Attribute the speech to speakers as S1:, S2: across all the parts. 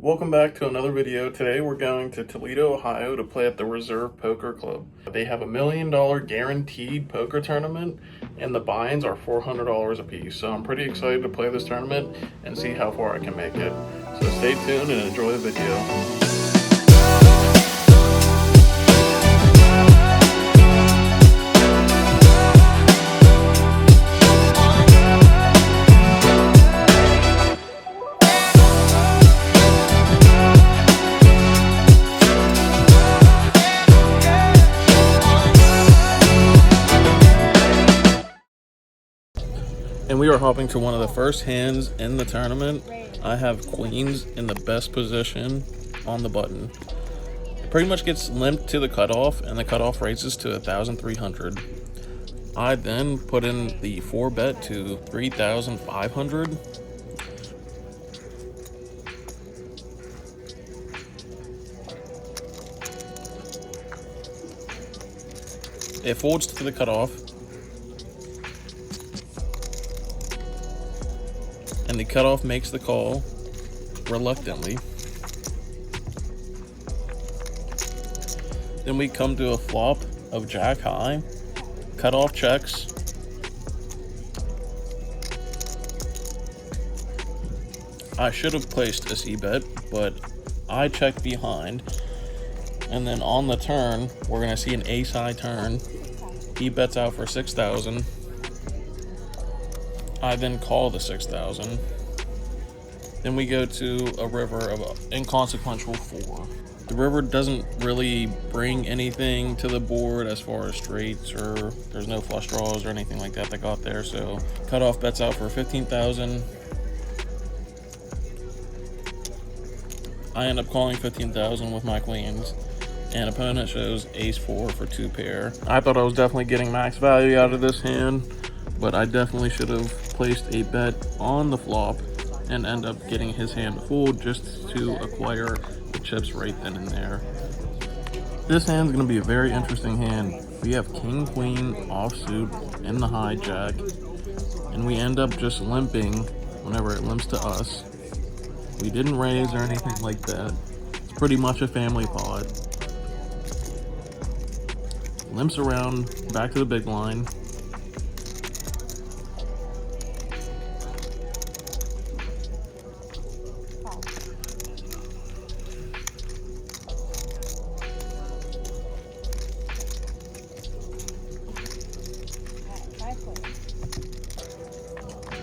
S1: Welcome back to another video. Today we're going to Toledo, Ohio to play at the Reserve Poker Club. They have $1 million guaranteed poker tournament and the buy-ins are $400 a piece. So I'm pretty excited to play this tournament and see how far I can make it. So stay tuned and enjoy the video. And we are hopping to one of the first hands in the tournament. I have queens in the best position on the button. It pretty much gets limped to the cutoff, and the cutoff raises to 1,300. I then put in the 4-bet to 3,500. It folds to the cutoff. And the cutoff makes the call reluctantly. Then we come to a flop of jack high. Cutoff checks. I should have placed a c-bet, but I checked behind. And then on the turn, we're gonna see an ace-high turn. He bets out for 6,000. I then call the 6,000. Then we go to a river of inconsequential 4. The river doesn't really bring anything to the board as far as straights, or there's no flush draws or anything like that got there. So cutoff bets out for 15,000. I end up calling 15,000 with my queens. And opponent shows ace-4 for 2 pair. I thought I was definitely getting max value out of this hand, but I definitely should have placed a bet on the flop and end up getting his hand to fold just to acquire the chips right then and there. This hand's gonna be a very interesting hand. We have king, queen, offsuit in the hijack, and we end up just limping whenever it limps to us. We didn't raise or anything like that. It's pretty much a family pot. Limps around back to the big line.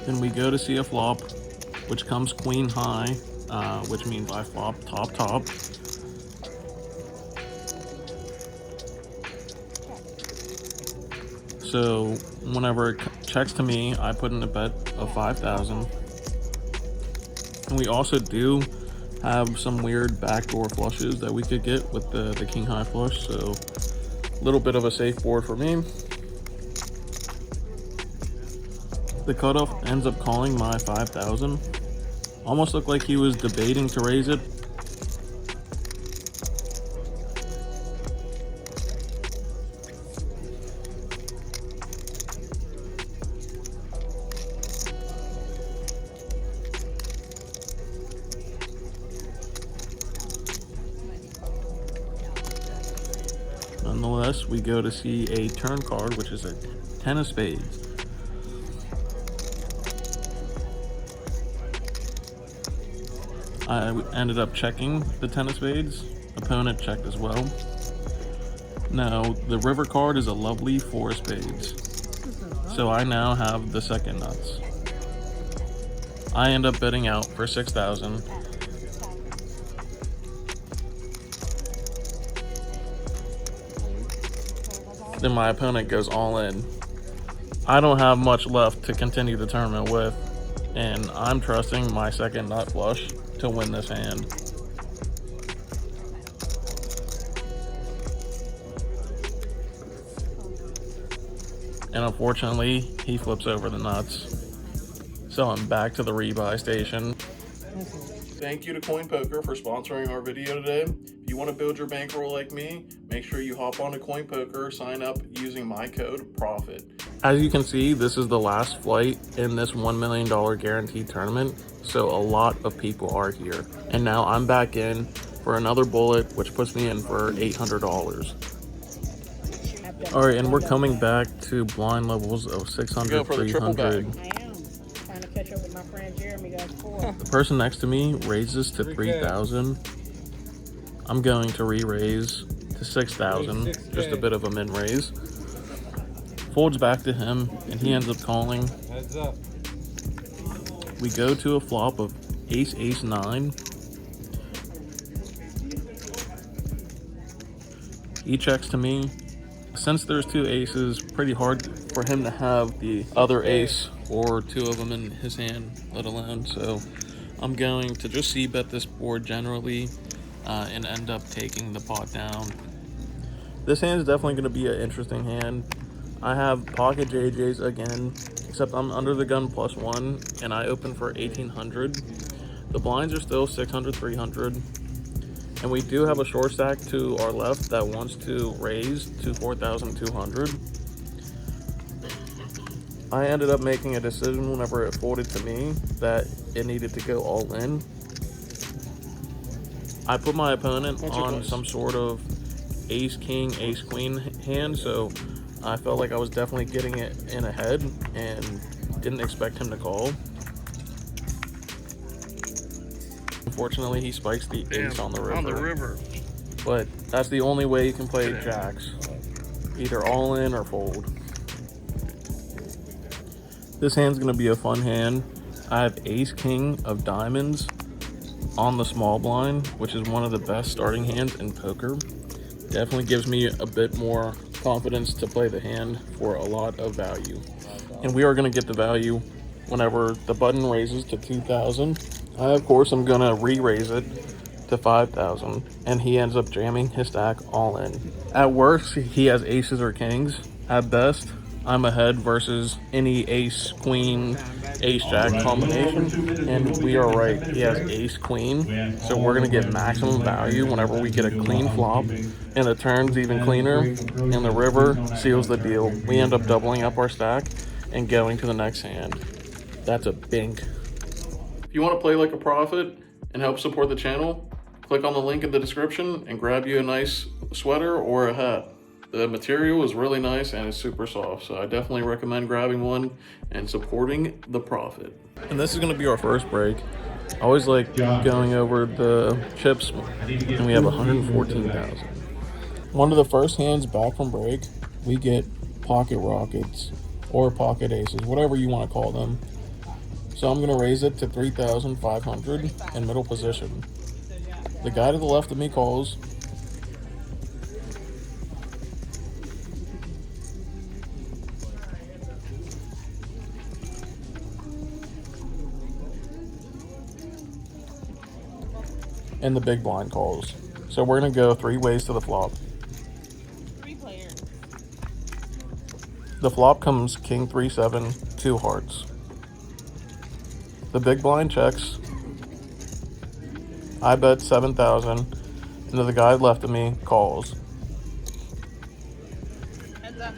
S1: Then we go to see a flop, which comes queen high, which means I flop top. So whenever it checks to me, I put in a bet of 5,000. And we also do have some weird backdoor flushes that we could get with the king high flush. So a little bit of a safe board for me. The cutoff ends up calling my 5,000. Almost looked like he was debating to raise it. Nonetheless, we go to see a turn card, which is a 10 of spades. I ended up checking the 10 of spades. Opponent checked as well. Now, the river card is a lovely 4 of spades. So I now have the second nuts. I end up betting out for 6,000. Then my opponent goes all in. I don't have much left to continue the tournament with, and I'm trusting my second nut flush to win this hand. And unfortunately, he flips over the nuts. So I'm back to the rebuy station. Thank you to Coin Poker for sponsoring our video today. If you want to build your bankroll like me, make sure you hop on to Coin Poker, sign up using my code PROFIT. As you can see, this is the last flight in this $1 million guaranteed tournament, so a lot of people are here. And now I'm back in for another bullet, which puts me in for $800. All right, and we're coming back to blind levels of 600, 300.
S2: Trying to catch up with my friend Jeremy. Got 4.
S1: The person next to me raises to 3,000. I'm going to re-raise to 6,000, just a bit of a min-raise. Folds back to him, and he ends up calling.
S3: Heads up.
S1: We go to a flop of ace, ace, 9. He checks to me. Since there's 2 aces, pretty hard for him to have the other ace or 2 of them in his hand, let alone. So I'm going to just c-bet this board generally and end up taking the pot down. This hand is definitely going to be an interesting hand. I have pocket JJs again, except I'm under the gun +1 and I open for 1,800. The blinds are still 600, 300. And we do have a short stack to our left that wants to raise to 4,200. I ended up making a decision whenever it folded to me that it needed to go all in. I put my opponent on some sort of ace king, ace queen hand, so I felt like I was definitely getting it in ahead and didn't expect him to call. Unfortunately, he spikes the ace on the river. But that's the only way you can play jacks. Either all in or fold. This hand's gonna be a fun hand. I have ace king of diamonds on the small blind, which is one of the best starting hands in poker. Definitely gives me a bit more confidence to play the hand for a lot of value. And we are gonna get the value whenever the button raises to 2,000. I, of course, I'm gonna re-raise it to 5,000, and he ends up jamming his stack all in. At worst, he has aces or kings. At best, I'm ahead versus any ace, queen, ace, jack combination, and we are right. He has ace, queen, so we're gonna get maximum value whenever we get a clean flop, and the turn's even cleaner, and the river seals the deal. We end up doubling up our stack and going to the next hand. That's a bink. If you want to play like a profit and help support the channel, click on the link in the description and grab you a nice sweater or a hat. The material is really nice and it's super soft, so I definitely recommend grabbing one and supporting the profit. And this is going to be our first break. I always like going over the chips, and we have 114,000. One of the first hands back from break, we get pocket rockets or pocket aces, whatever you want to call them. So I'm gonna raise it to 3,500 in middle position. The guy to the left of me calls. And the big blind calls. So we're gonna go 3 ways to the flop.
S2: 3 players.
S1: The flop comes king 3-7, 2 hearts. The big blind checks. I bet 7,000, and then the guy left of me calls.
S2: Heads up.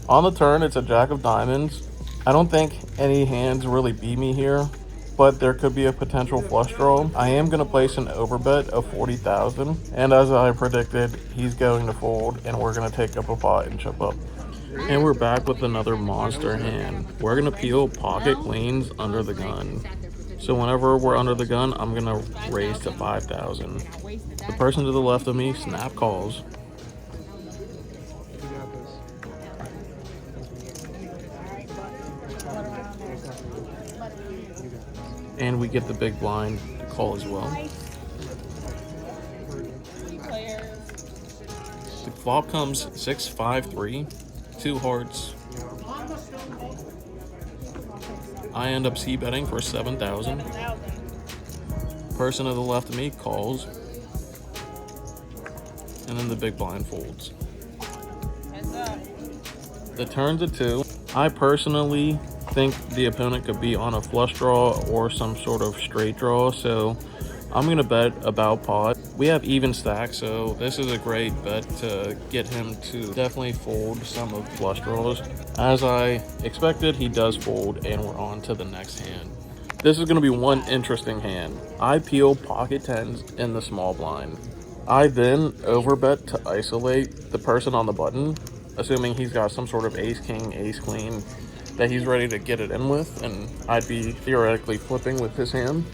S1: On the turn, it's a jack of diamonds. I don't think any hands really beat me here, but there could be a potential flush draw. I am going to place an overbet of 40,000, and as I predicted, he's going to fold, and we're going to take up a pot and chip up. And we're back with another monster hand. We're gonna peel pocket queens under the gun. So whenever we're under the gun, I'm gonna raise to 5,000. The person to the left of me snap calls. And we get the big blind to call as well. The flop comes 6-5-3. 2 hearts. I end up c-betting for 7,000. Person to the left of me calls. And then the big blind folds. The turn's a 2. I personally think the opponent could be on a flush draw or some sort of straight draw, so I'm gonna bet about pot. We have even stack, so this is a great bet to get him to definitely fold some of flush draws. As I expected, he does fold, and we're on to the next hand. This is gonna be one interesting hand. I peel pocket tens in the small blind. I then overbet to isolate the person on the button, assuming he's got some sort of ace king, ace queen that he's ready to get it in with, and I'd be theoretically flipping with his hand.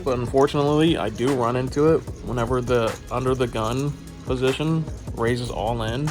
S1: But unfortunately, I do run into it whenever the under the gun position raises all in.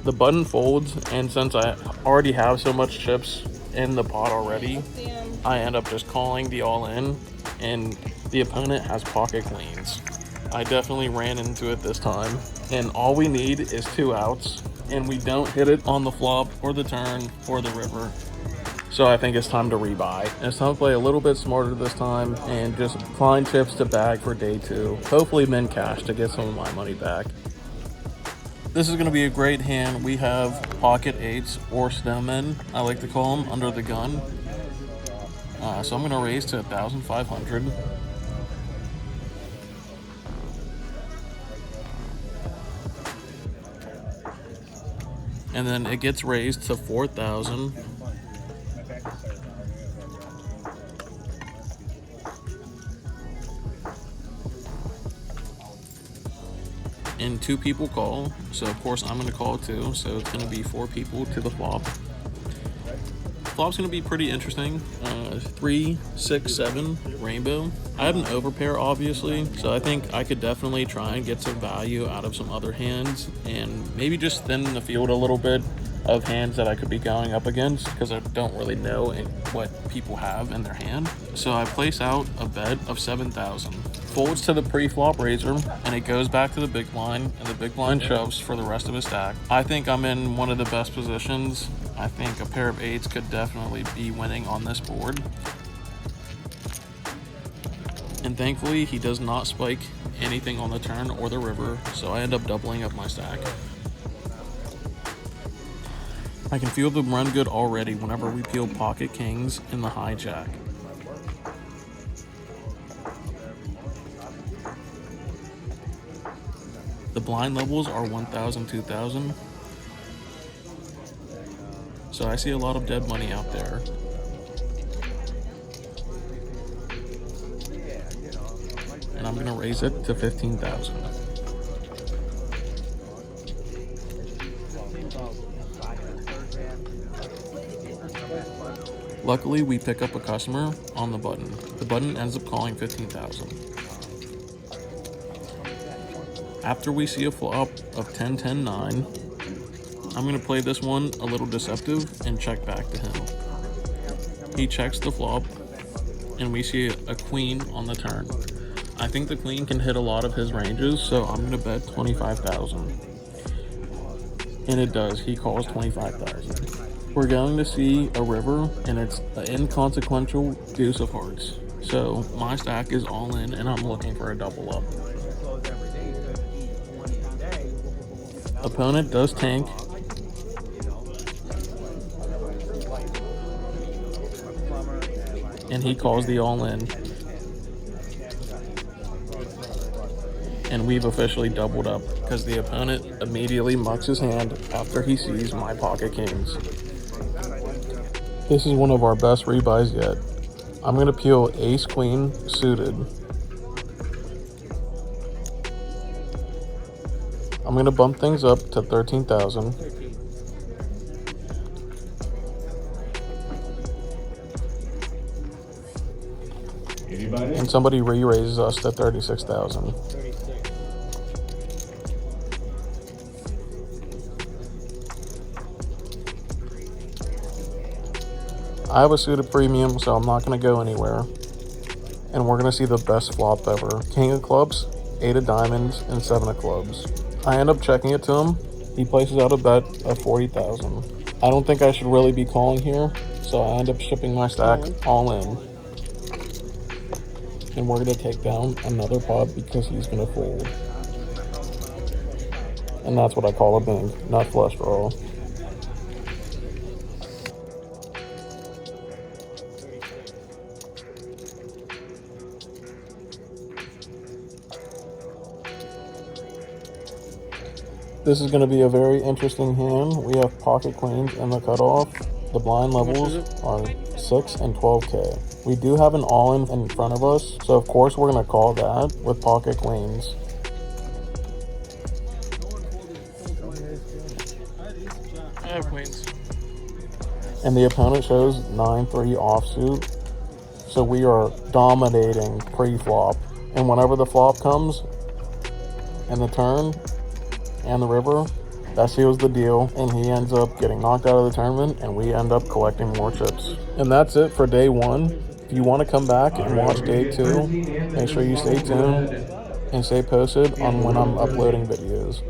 S1: The button folds, and since I already have so much chips in the pot already, I end up just calling the all in, and the opponent has pocket queens. I definitely ran into it this time, and all we need is 2 outs, and we don't hit it on the flop or the turn or the river. So I think it's time to rebuy. And it's time to play a little bit smarter this time and just find chips to bag for day 2. Hopefully min cash to get some of my money back. This is going to be a great hand. We have pocket 8s or snowmen, I like to call them, under the gun. So I'm going to raise to 1,500. And then it gets raised to 4,000. And 2 people call, so of course I'm going to call too, so it's going to be 4 people to the flop. Flop's going to be pretty interesting. 3, 6, 7 rainbow. I have an overpair obviously, so I think I could definitely try and get some value out of some other hands and maybe just thin the field a little bit of hands that I could be going up against, because I don't really know what people have in their hand. So I place out a bet of 7,000. Folds to the pre-flop raiser, and it goes back to the big blind, and the big blind shoves for the rest of his stack. I think I'm in one of the best positions. I think a pair of 8s could definitely be winning on this board. And thankfully, he does not spike anything on the turn or the river, so I end up doubling up my stack. I can feel them run good already whenever we peel pocket kings in the hijack. The blind levels are 1,000, 2,000. So I see a lot of dead money out there. And I'm gonna raise it to 15,000. Luckily, we pick up a customer on the button. The button ends up calling 15,000. After we see a flop of 10, 10, 9, I'm going to play this one a little deceptive and check back to him. He checks the flop, and we see a queen on the turn. I think the queen can hit a lot of his ranges, so I'm going to bet 25,000. And it does. He calls 25,000. We're going to see a river, and it's an inconsequential deuce of hearts. So my stack is all in, and I'm looking for a double up. Opponent does tank. And he calls the all in. And we've officially doubled up because the opponent immediately mucks his hand after he sees my pocket kings. This is one of our best rebuys yet. I'm going to peel ace queen suited. I'm going to bump things up to 13,000. And somebody re-raises us to 36,000. I have a suited premium, so I'm not going to go anywhere. And we're going to see the best flop ever. King of clubs, 8 of diamonds, and 7 of clubs. I end up checking it to him. He places out a bet of 40,000. I don't think I should really be calling here, so I end up shipping my stack all in. And we're going to take down another pot because he's going to fold. And that's what I call a bank, not flush draw. This is going to be a very interesting hand. We have pocket queens in the cutoff. The blind levels are 6 and 12K. We do have an all-in in front of us, so of course we're going to call that with pocket queens.
S3: I have queens.
S1: And the opponent shows 9-3 offsuit. So we are dominating pre-flop. And whenever the flop comes, and the turn, and the river, that seals the deal, and he ends up getting knocked out of the tournament, and we end up collecting more chips. And that's it for day one. If you want to come back and watch day two, make sure you stay tuned and stay posted on when I'm uploading videos.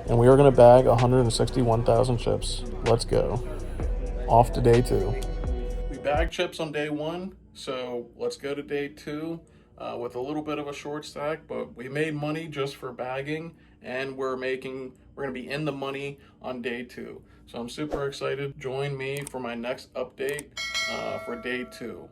S1: And we are going to bag 161,000 chips. Let's go. Off to day two. We bagged chips on day one, so let's go to day two with a little bit of a short stack, but we made money just for bagging, and we're going to be in the money on day two. So I'm super excited. Join me for my next update for day two.